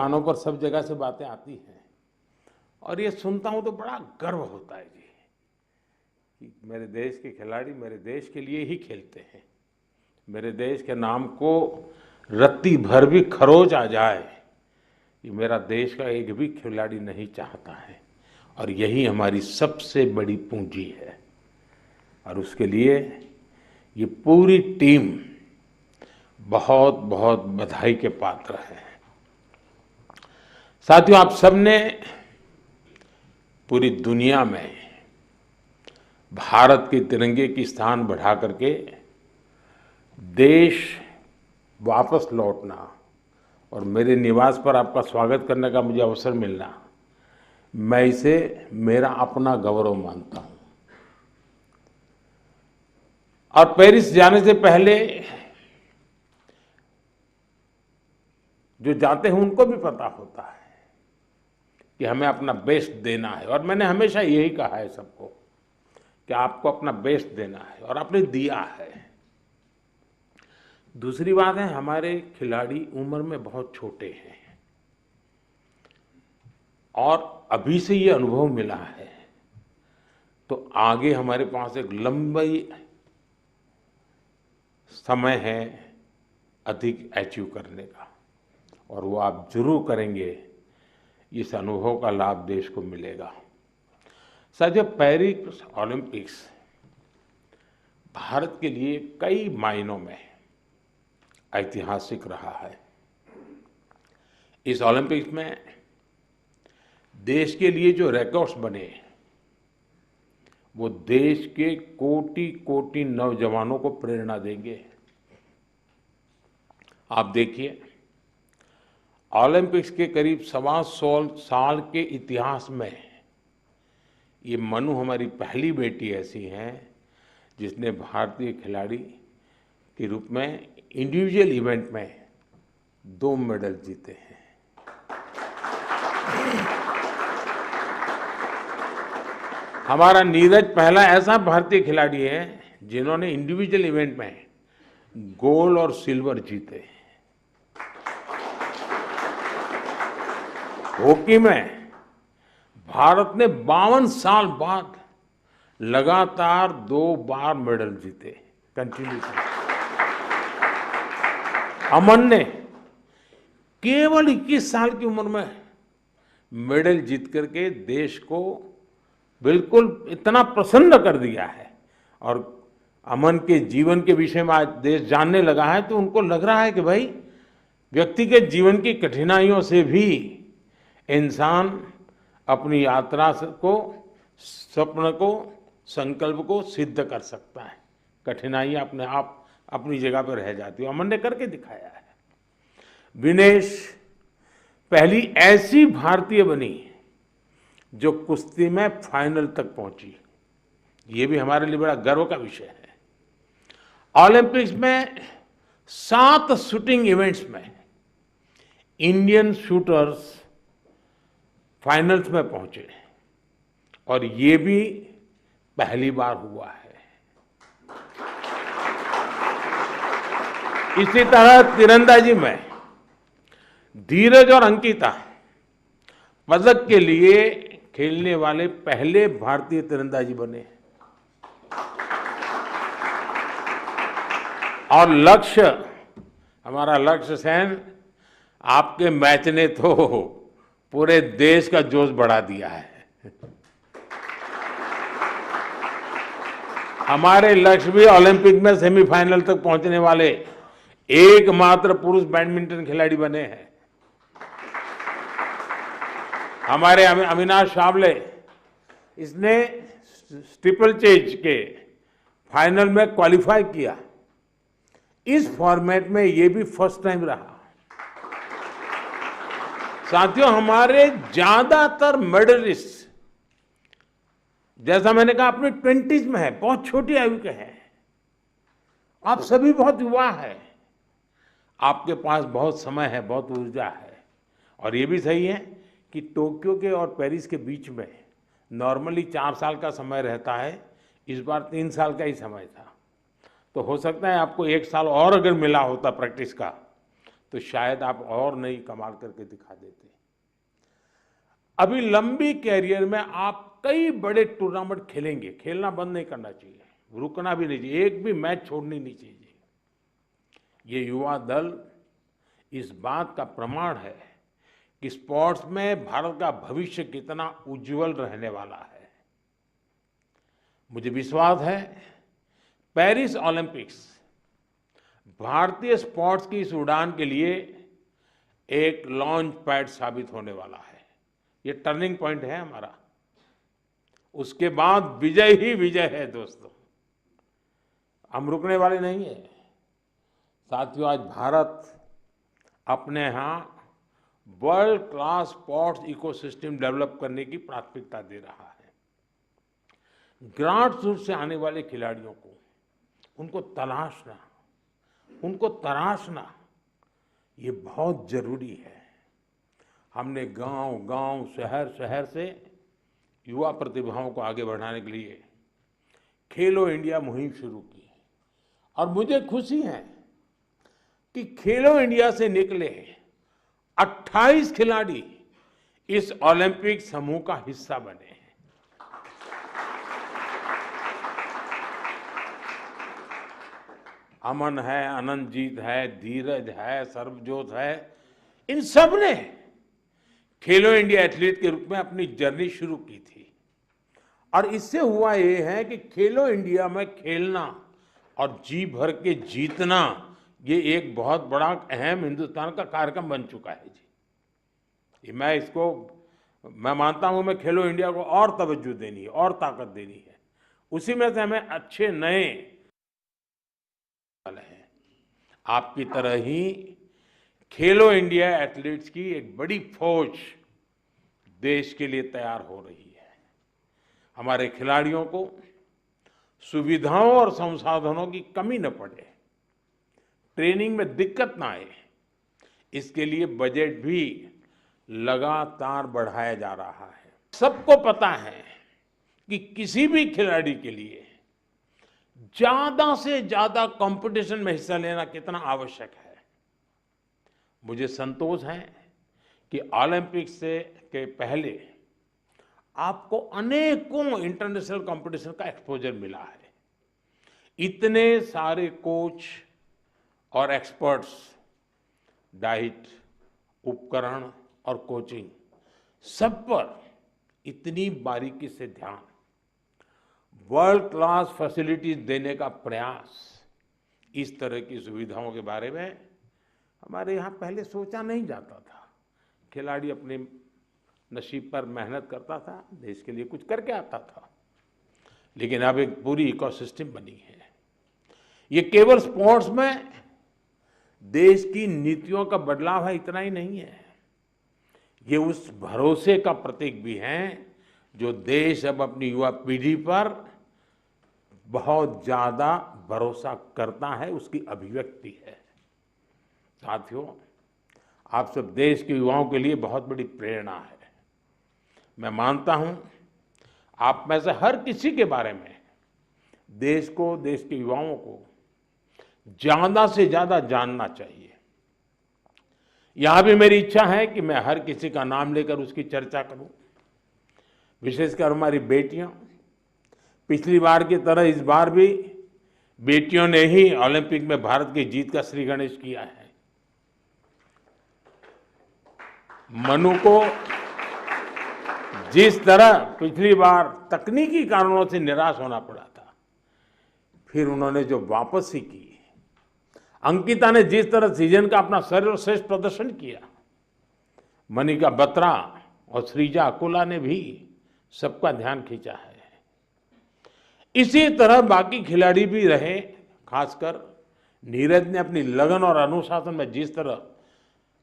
कानों पर सब जगह से बातें आती हैं और ये सुनता हूं तो बड़ा गर्व होता है जी कि मेरे देश के खिलाड़ी मेरे देश के लिए ही खेलते हैं। मेरे देश के नाम को रत्ती भर भी खरोच आ जाए ये मेरा देश का एक भी खिलाड़ी नहीं चाहता है और यही हमारी सबसे बड़ी पूंजी है और उसके लिए ये पूरी टीम बहुत बहुत बधाई के पात्र है। साथियों, आप सबने पूरी दुनिया में भारत के तिरंगे की स्थान बढ़ा करके देश वापस लौटना और मेरे निवास पर आपका स्वागत करने का मुझे अवसर मिलना, मैं इसे मेरा अपना गौरव मानता हूं। और पेरिस जाने से पहले जो जाते हैं उनको भी पता होता है कि हमें अपना बेस्ट देना है और मैंने हमेशा यही कहा है सबको कि आपको अपना बेस्ट देना है और आपने दिया है। दूसरी बात है, हमारे खिलाड़ी उम्र में बहुत छोटे हैं और अभी से ये अनुभव मिला है तो आगे हमारे पास एक लंबी समय है अधिक अचीव करने का और वो आप जरूर करेंगे। इस अनुभव का लाभ देश को मिलेगा। साथियों, पेरिस ओलंपिक्स भारत के लिए कई मायनों में ऐतिहासिक रहा है। इस ओलंपिक्स में देश के लिए जो रिकॉर्ड्स बने वो देश के कोटि कोटि नौजवानों को प्रेरणा देंगे। आप देखिए, ओलंपिक्स के करीब 125 साल के इतिहास में ये मनु हमारी पहली बेटी ऐसी हैं जिसने भारतीय खिलाड़ी के रूप में इंडिविजुअल इवेंट में 2 मेडल जीते हैं। हमारा नीरज पहला ऐसा भारतीय खिलाड़ी है जिन्होंने इंडिविजुअल इवेंट में गोल्ड और सिल्वर जीते हैं। हॉकी में भारत ने 52 साल बाद लगातार 2 बार मेडल जीते कंटिन्यूसली। अमन ने केवल 21 साल की उम्र में मेडल जीत करके देश को बिल्कुल इतना प्रसन्न कर दिया है और अमन के जीवन के विषय में आज देश जानने लगा है तो उनको लग रहा है कि भाई व्यक्ति के जीवन की कठिनाइयों से भी इंसान अपनी यात्रा को, स्वप्न को, संकल्प को सिद्ध कर सकता है। कठिनाइयां अपने आप अपनी जगह पर रह जाती है। अमन ने करके दिखाया है। विनेश पहली ऐसी भारतीय बनी जो कुश्ती में फाइनल तक पहुंची। ये भी हमारे लिए बड़ा गर्व का विषय है। ओलंपिक्स में 7 शूटिंग इवेंट्स में इंडियन शूटर्स फाइनल्स में पहुंचे और ये भी पहली बार हुआ है। इसी तरह तीरंदाजी में धीरज और अंकिता पदक के लिए खेलने वाले पहले भारतीय तीरंदाजी बने और लक्ष्य, हमारा लक्ष्य सेन, आपके मैच ने तो पूरे देश का जोश बढ़ा दिया है। हमारे लक्ष्य भी ओलंपिक में सेमीफाइनल तक पहुंचने वाले एकमात्र पुरुष बैडमिंटन खिलाड़ी बने हैं। हमारे अविनाश सावले, इसने ट्रिपल चेज के फाइनल में क्वालिफाई किया। इस फॉर्मेट में ये भी फर्स्ट टाइम रहा। साथियों, हमारे ज्यादातर मेडलिस्ट, जैसा मैंने कहा, अपने 20s में है, बहुत छोटी आयु के हैं। आप सभी बहुत युवा है, आपके पास बहुत समय है, बहुत ऊर्जा है और ये भी सही है कि टोक्यो के और पेरिस के बीच में नॉर्मली 4 साल का समय रहता है। इस बार 3 साल का ही समय था तो हो सकता है आपको 1 साल और अगर मिला होता प्रैक्टिस का तो शायद आप और नई कमाल करके दिखा देते। अभी लंबी कैरियर में आप कई बड़े टूर्नामेंट खेलेंगे, खेलना बंद नहीं करना चाहिए, रुकना भी नहीं चाहिए, एक भी मैच छोड़नी नहीं चाहिए। ये युवा दल इस बात का प्रमाण है कि स्पोर्ट्स में भारत का भविष्य कितना उज्जवल रहने वाला है। मुझे विश्वास है पेरिस ओलंपिक्स भारतीय स्पोर्ट्स की इस उड़ान के लिए एक लॉन्च पैड साबित होने वाला है। ये टर्निंग पॉइंट है हमारा। उसके बाद विजय ही विजय है दोस्तों, हम रुकने वाले नहीं है। साथियों, आज भारत अपने यहाँ world class sports ecosystem develop करने की प्राथमिकता दे रहा है। ग्रासरूट से आने वाले खिलाड़ियों को उनको तराशना ये बहुत जरूरी है। हमने गांव-गांव, शहर-शहर से युवा प्रतिभाओं को आगे बढ़ाने के लिए खेलो इंडिया मुहिम शुरू की और मुझे खुशी है कि खेलो इंडिया से निकले 28 खिलाड़ी इस ओलंपिक समूह का हिस्सा बने हैं। अमन है, अनंतजीत है, धीरज है, सर्वजोत है, इन सब ने खेलो इंडिया एथलीट के रूप में अपनी जर्नी शुरू की थी। और इससे हुआ ये है कि खेलो इंडिया में खेलना और जी भर के जीतना ये एक बहुत बड़ा अहम हिंदुस्तान का कार्यक्रम बन चुका है जी। मैं मानता हूं मैं खेलो इंडिया को और तवज्जो देनी है और ताकत देनी है। उसी में से हमें अच्छे नए हैं। आपकी तरह ही खेलो इंडिया एथलीट्स की एक बड़ी फौज देश के लिए तैयार हो रही है। हमारे खिलाड़ियों को सुविधाओं और संसाधनों की कमी न पड़े, ट्रेनिंग में दिक्कत ना आए, इसके लिए बजट भी लगातार बढ़ाया जा रहा है। सबको पता है कि किसी भी खिलाड़ी के लिए ज्यादा से ज्यादा कंपटीशन में हिस्सा लेना कितना आवश्यक है। मुझे संतोष है कि ओलंपिक्स के पहले आपको अनेकों इंटरनेशनल कंपटीशन का एक्सपोजर मिला है। इतने सारे कोच और एक्सपर्ट्स, डाइट, उपकरण और कोचिंग, सब पर इतनी बारीकी से ध्यान, वर्ल्ड क्लास फैसिलिटीज देने का प्रयास, इस तरह की सुविधाओं के बारे में हमारे यहाँ पहले सोचा नहीं जाता था। खिलाड़ी अपने नसीब पर मेहनत करता था, देश के लिए कुछ करके आता था, लेकिन अब एक पूरी इकोसिस्टम बनी है। ये केवल स्पोर्ट्स में देश की नीतियों का बदलाव है, इतना ही नहीं है, ये उस भरोसे का प्रतीक भी है जो देश अब अपनी युवा पीढ़ी पर बहुत ज्यादा भरोसा करता है, उसकी अभिव्यक्ति है। साथियों, आप सब देश के युवाओं के लिए बहुत बड़ी प्रेरणा है। मैं मानता हूं आप में से हर किसी के बारे में देश को, देश के युवाओं को ज्यादा से ज्यादा जानना चाहिए। यहां भी मेरी इच्छा है कि मैं हर किसी का नाम लेकर उसकी चर्चा करूं, विशेषकर हमारी बेटियां। पिछली बार की तरह इस बार भी बेटियों ने ही ओलंपिक में भारत की जीत का श्री गणेश किया है। मनु को जिस तरह पिछली बार तकनीकी कारणों से निराश होना पड़ा था, फिर उन्होंने जो वापसी की, अंकिता ने जिस तरह सीजन का अपना सर्वश्रेष्ठ प्रदर्शन किया, मनिका बत्रा और श्रीजा अकोला ने भी सबका ध्यान खींचा है। इसी तरह बाकी खिलाड़ी भी रहे, खासकर नीरज ने अपनी लगन और अनुशासन में जिस तरह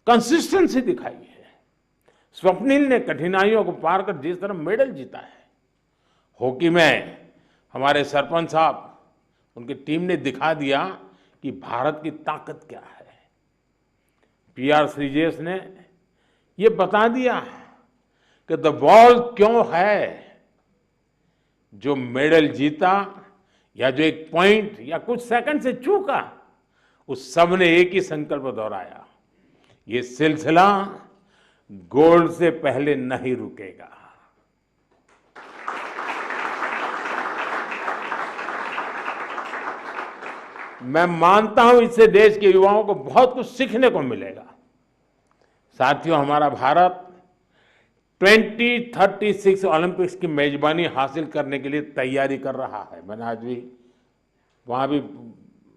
कंसिस्टेंसी दिखाई है, स्वप्निल ने कठिनाइयों को पार कर जिस तरह मेडल जीता है, हॉकी में हमारे सरपंच साहब, उनकी टीम ने दिखा दिया कि भारत की ताकत क्या है। पीआर श्रीजेश ने ये बता दिया कि द बॉल क्यों है। जो मेडल जीता या जो एक पॉइंट या कुछ सेकंड से चूका, उस सब ने एक ही संकल्प दोहराया, ये सिलसिला गोल्ड से पहले नहीं रुकेगा। मैं मानता हूं इससे देश के युवाओं को बहुत कुछ सीखने को मिलेगा। साथियों, हमारा भारत 2036 ओलंपिक्स की मेजबानी हासिल करने के लिए तैयारी कर रहा है। मैंने आज भी वहां भी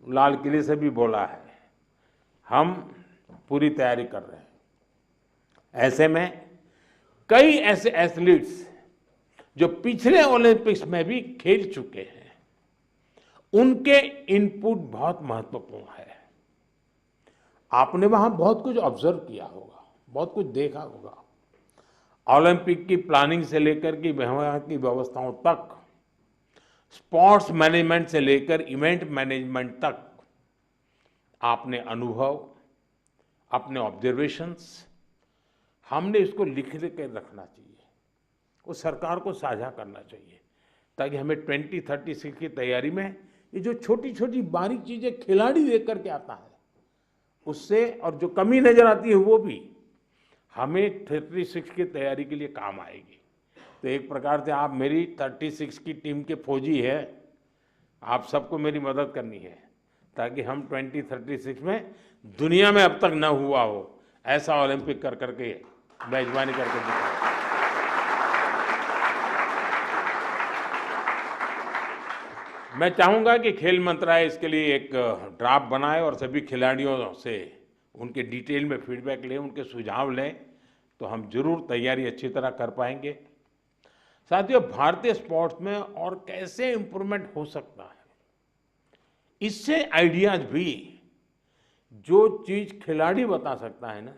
लाल किले से भी बोला है, हम पूरी तैयारी कर रहे हैं। ऐसे में कई ऐसे एथलीट्स जो पिछले ओलंपिक्स में भी खेल चुके हैं, उनके इनपुट बहुत महत्वपूर्ण है। आपने वहां बहुत कुछ ऑब्जर्व किया होगा, बहुत कुछ देखा होगा। ओलंपिक की प्लानिंग से लेकर के वहां की व्यवस्थाओं तक, स्पोर्ट्स मैनेजमेंट से लेकर इवेंट मैनेजमेंट तक, आपने अनुभव, अपने ऑब्जर्वेशंस, हमने इसको लिख के रखना चाहिए, वो सरकार को साझा करना चाहिए, ताकि हमें 2036 की तैयारी में ये जो छोटी छोटी बारीक चीजें खिलाड़ी देख करके आता है, उससे और जो कमी नजर आती है वो भी हमें 36 की तैयारी के लिए काम आएगी। तो एक प्रकार से आप मेरी 36 की टीम के फौजी है, आप सबको मेरी मदद करनी है, ताकि हम 2036 में दुनिया में अब तक न हुआ हो ऐसा ओलंपिक कर करके मेजबानी करके दिखाएं। मैं चाहूंगा कि खेल मंत्रालय इसके लिए एक ड्राफ्ट बनाए और सभी खिलाड़ियों से उनके डिटेल में फीडबैक लें, उनके सुझाव लें, तो हम जरूर तैयारी अच्छी तरह कर पाएंगे। साथियों, भारतीय स्पोर्ट्स में और कैसे इंप्रूवमेंट हो सकता है, इससे आइडियाज भी, जो चीज खिलाड़ी बता सकता है ना,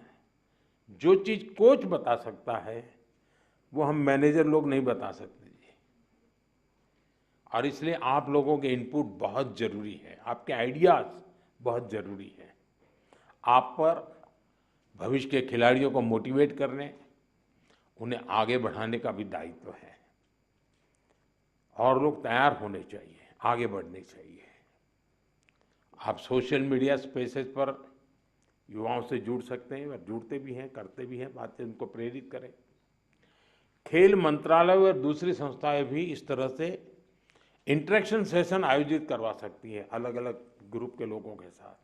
जो चीज कोच बता सकता है, वो हम मैनेजर लोग नहीं बता सकते। और इसलिए आप लोगों के इनपुट बहुत जरूरी है, आपके आइडियाज बहुत जरूरी है। आप पर भविष्य के खिलाड़ियों को मोटिवेट करने, उन्हें आगे बढ़ाने का भी दायित्व है। और लोग तैयार होने चाहिए, आगे बढ़ने चाहिए। आप सोशल मीडिया स्पेसेस पर युवाओं से जुड़ सकते हैं, और जुड़ते भी हैं, करते भी हैं, बातें उनको प्रेरित करें। खेल मंत्रालय और दूसरी संस्थाएं भी इस तरह से इंटरेक्शन सेशन आयोजित करवा सकती है अलग अलग ग्रुप के लोगों के साथ।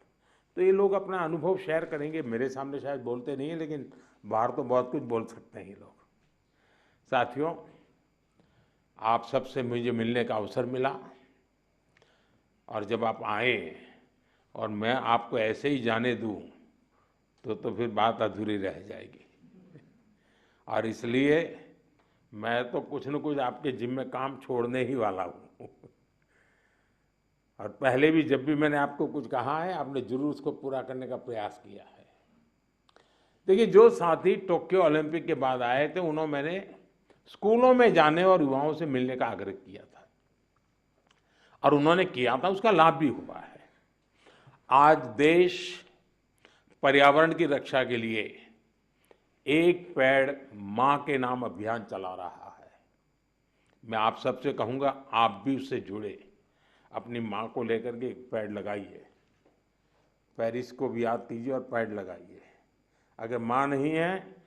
तो ये लोग अपना अनुभव शेयर करेंगे। मेरे सामने शायद बोलते नहीं है, लेकिन बाहर तो बहुत कुछ बोल सकते हैं ये लोग। साथियों, आप सबसे मुझे मिलने का अवसर मिला, और जब आप आए और मैं आपको ऐसे ही जाने दूं तो फिर बात अधूरी रह जाएगी। और इसलिए मैं तो कुछ न कुछ आपके जिम्मे काम छोड़ने ही वाला हूं। और पहले भी जब भी मैंने आपको कुछ कहा है, आपने जरूर उसको पूरा करने का प्रयास किया है। देखिए, जो साथी टोक्यो ओलंपिक के बाद आए थे, उन्होंने मैंने स्कूलों में जाने और युवाओं से मिलने का आग्रह किया था, और उन्होंने किया था, उसका लाभ भी हुआ है। आज देश पर्यावरण की रक्षा के लिए एक पेड़ मां के नाम अभियान चला रहा है। मैं आप सबसे कहूंगा, आप भी उससे जुड़े, अपनी मां को लेकर के एक पेड़ लगाइए, पेरिस को भी याद कीजिए और पेड़ लगाइए। अगर मां नहीं है